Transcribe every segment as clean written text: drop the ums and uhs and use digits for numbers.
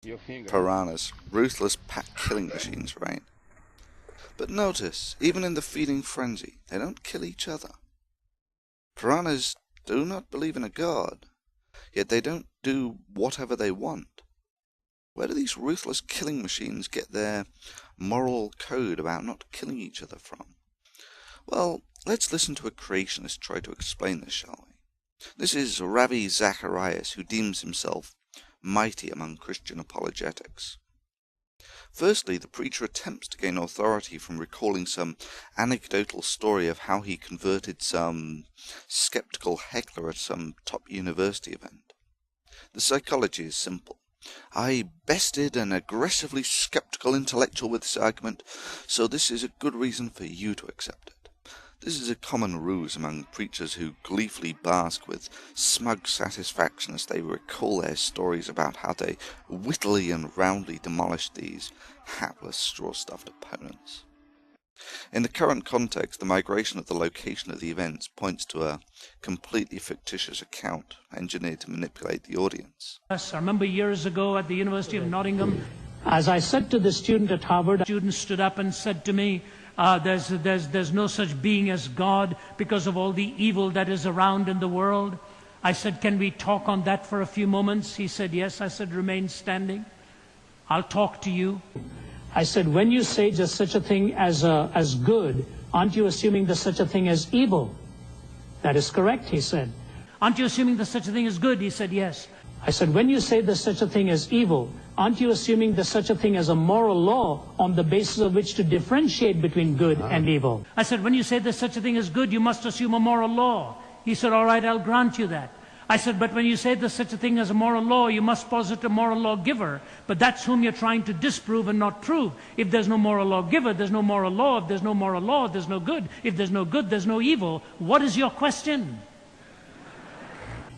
Piranhas, ruthless pack killing machines, right? But notice, even in the feeding frenzy, they don't kill each other. Piranhas do not believe in a god, yet they don't do whatever they want. Where do these ruthless killing machines get their moral code about not killing each other from? Well, let's listen to a creationist try to explain this, shall we? This is Ravi Zacharias, who deems himself mighty among Christian apologetics. Firstly, the preacher attempts to gain authority from recalling some anecdotal story of how he converted some skeptical heckler at some top university event. The psychology is simple. I bested an aggressively skeptical intellectual with this argument, so this is a good reason for you to accept it. This is a common ruse among preachers who gleefully bask with smug satisfaction as they recall their stories about how they wittily and roundly demolished these hapless straw-stuffed opponents. In the current context, the migration of the location of the events points to a completely fictitious account engineered to manipulate the audience. I remember years ago at the University of Nottingham, as I said to the student at Harvard, a student stood up and said to me, there's no such being as God because of all the evil that is around in the world. I said, can we talk on that for a few moments? He said, yes. I said, remain standing. I'll talk to you. I said, when you say just such a thing as good, aren't you assuming there's such a thing as evil? That is correct, he said. Aren't you assuming there's such a thing as good? He said, yes. I said, when you say there's such a thing as evil, aren't you assuming there's such a thing as a moral law on the basis of which to differentiate between good and evil? I said, when you say there's such a thing as good, you must assume a moral law. He said, all right, I'll grant you that. I said, but when you say there's such a thing as a moral law, you must posit a moral lawgiver. But that's whom you're trying to disprove and not prove. If there's no moral lawgiver, there's no moral law. If there's no moral law, there's no good. If there's no good, there's no evil. What is your question?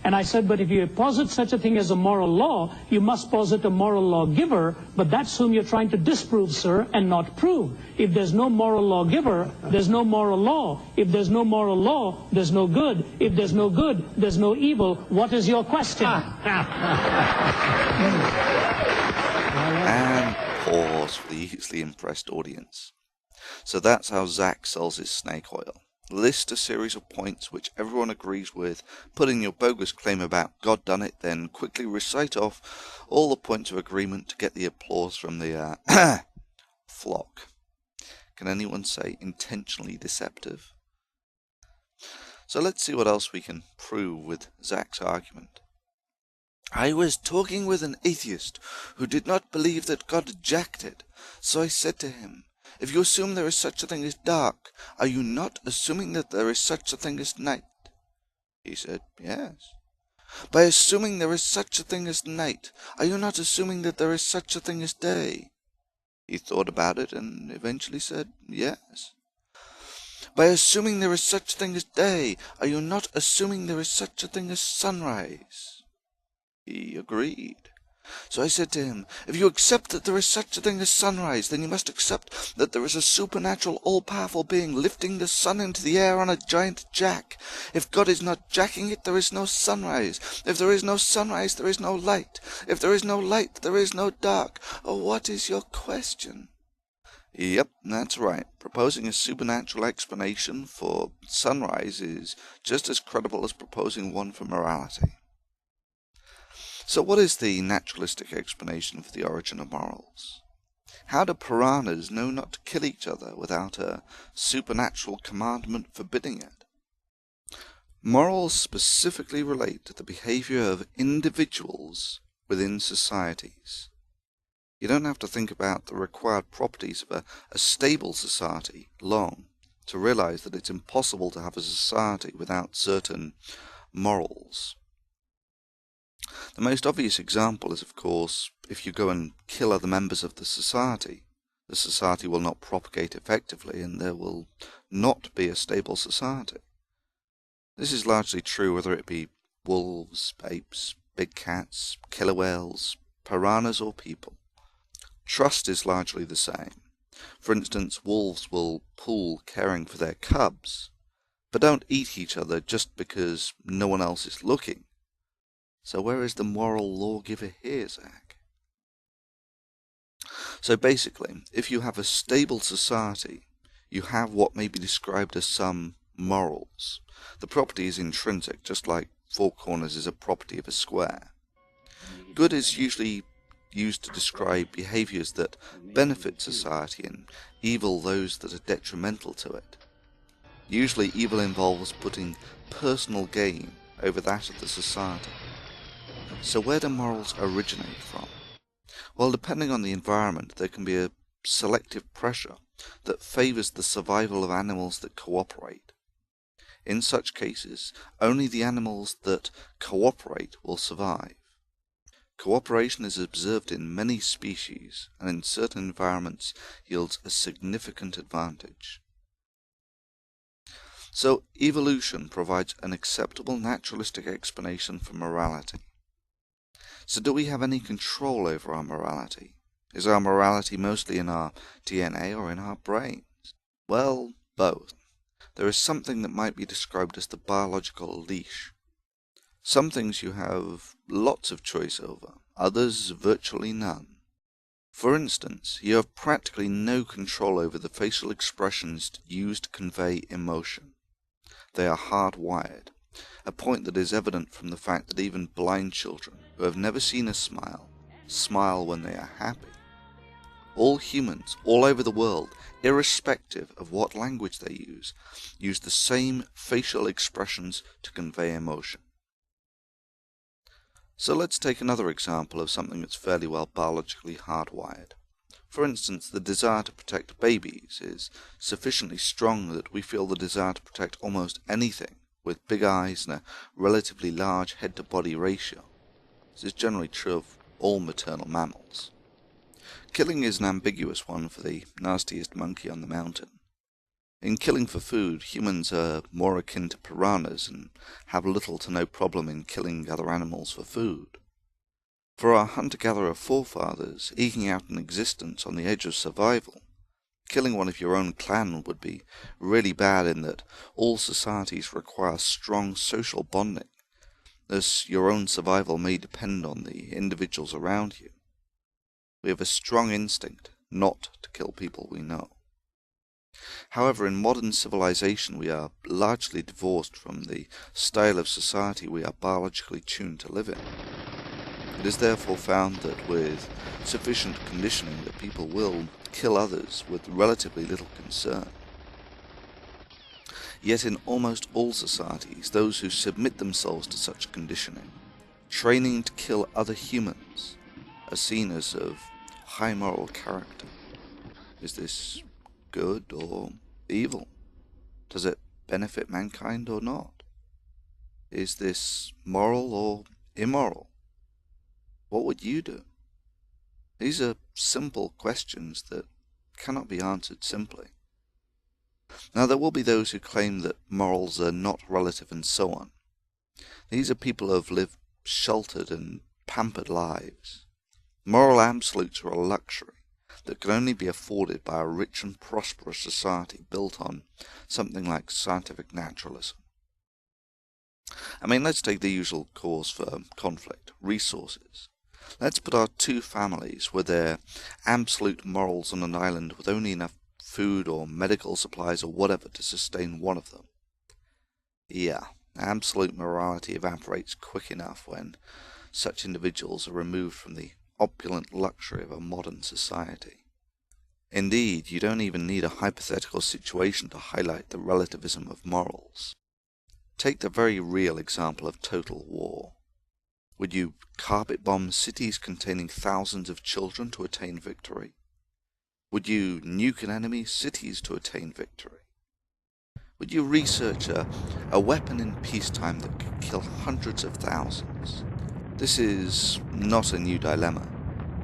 And I said, but if you posit such a thing as a moral law, you must posit a moral lawgiver, but that's whom you're trying to disprove, sir, and not prove. If there's no moral lawgiver, there's no moral law. If there's no moral law, there's no good. If there's no good, there's no evil. What is your question? And pause for the easily impressed audience. So that's how Zach sells his snake oil. List a series of points which everyone agrees with, put in your bogus claim about God done it, then quickly recite off all the points of agreement to get the applause from the flock. Can anyone say intentionally deceptive? So let's see what else we can prove with Zach's argument. I was talking with an atheist who did not believe that God ejected, so I said to him, if you assume there is such a thing as dark, are you not assuming that there is such a thing as night? He said, yes. By assuming there is such a thing as night, are you not assuming that there is such a thing as day? He thought about it and eventually said, yes. By assuming there is such a thing as day, are you not assuming there is such a thing as sunrise? He agreed. So I said to him, if you accept that there is such a thing as sunrise, then you must accept that there is a supernatural, all-powerful being lifting the sun into the air on a giant jack. If God is not jacking it, there is no sunrise. If there is no sunrise, there is no light. If there is no light, there is no dark. Oh, what is your question? Yep, that's right. Proposing a supernatural explanation for sunrise is just as credible as proposing one for morality. So what is the naturalistic explanation for the origin of morals? How do piranhas know not to kill each other without a supernatural commandment forbidding it? Morals specifically relate to the behavior of individuals within societies. You don't have to think about the required properties of a stable society long to realize that it's impossible to have a society without certain morals. The most obvious example is, of course, if you go and kill other members of the society will not propagate effectively and there will not be a stable society. This is largely true whether it be wolves, apes, big cats, killer whales, piranhas or people. Trust is largely the same. For instance, wolves will pool caring for their cubs, but don't eat each other just because no one else is looking. So where is the moral lawgiver here, Zach? So basically, if you have a stable society, you have what may be described as some morals. The property is intrinsic, just like four corners is a property of a square. Good is usually used to describe behaviours that benefit society, and evil those that are detrimental to it. Usually evil involves putting personal gain over that of the society. So where do morals originate from? Well, depending on the environment, there can be a selective pressure that favours the survival of animals that cooperate. In such cases, only the animals that cooperate will survive. Cooperation is observed in many species, and in certain environments yields a significant advantage. So, evolution provides an acceptable naturalistic explanation for morality. So do we have any control over our morality? Is our morality mostly in our DNA or in our brains? Well, both. There is something that might be described as the biological leash. Some things you have lots of choice over, others virtually none. For instance, you have practically no control over the facial expressions used to convey emotion. They are hardwired, a point that is evident from the fact that even blind children, who have never seen a smile, smile when they are happy. All humans, all over the world, irrespective of what language they use the same facial expressions to convey emotion. So let's take another example of something that's fairly well biologically hardwired. For instance, the desire to protect babies is sufficiently strong that we feel the desire to protect almost anything with big eyes and a relatively large head-to-body ratio. This is generally true of all maternal mammals. Killing is an ambiguous one for the nastiest monkey on the mountain. In killing for food, humans are more akin to piranhas and have little to no problem in killing other animals for food. For our hunter-gatherer forefathers, eking out an existence on the edge of survival, killing one of your own clan would be really bad in that all societies require strong social bonding, as your own survival may depend on the individuals around you. We have a strong instinct not to kill people we know. However, in modern civilization we are largely divorced from the style of society we are biologically tuned to live in. It is therefore found that with sufficient conditioning that people will kill others with relatively little concern. Yet in almost all societies, those who submit themselves to such conditioning, training to kill other humans, are seen as of high moral character. Is this good or evil? Does it benefit mankind or not? Is this moral or immoral? What would you do? These are simple questions that cannot be answered simply. Now there will be those who claim that morals are not relative and so on. These are people who have lived sheltered and pampered lives. Moral absolutes are a luxury that can only be afforded by a rich and prosperous society built on something like scientific naturalism. I mean, let's take the usual cause for conflict, resources. Let's put our two families with their absolute morals on an island with only enough food or medical supplies or whatever to sustain one of them. Yeah, absolute morality evaporates quick enough when such individuals are removed from the opulent luxury of a modern society. Indeed, you don't even need a hypothetical situation to highlight the relativism of morals. Take the very real example of total war. Would you carpet bomb cities containing thousands of children to attain victory? Would you nuke an enemy's cities to attain victory? Would you research a weapon in peacetime that could kill hundreds of thousands? This is not a new dilemma.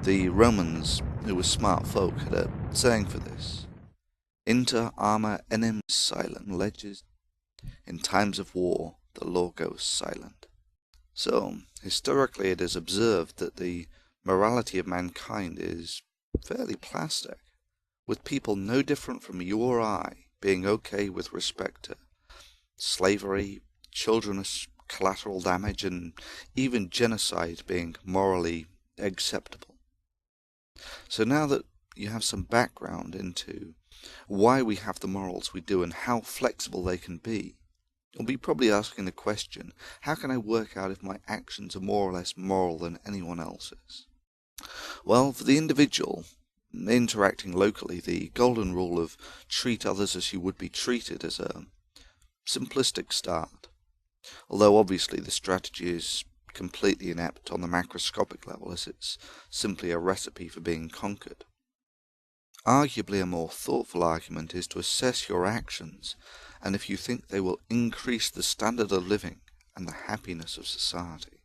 The Romans, who were smart folk, had a saying for this. Inter arma enim silent leges. In times of war, the law goes silent. So, historically it is observed that the morality of mankind is fairly plastic, with people no different from you or I being okay with respect to slavery, children as collateral damage, and even genocide being morally acceptable. So now that you have some background into why we have the morals we do and how flexible they can be, you'll be probably asking the question, how can I work out if my actions are more or less moral than anyone else's? Well, for the individual, interacting locally, the golden rule of treat others as you would be treated is a simplistic start, although obviously the strategy is completely inept on the macroscopic level, as it's simply a recipe for being conquered. Arguably a more thoughtful argument is to assess your actions, and if you think they will increase the standard of living and the happiness of society.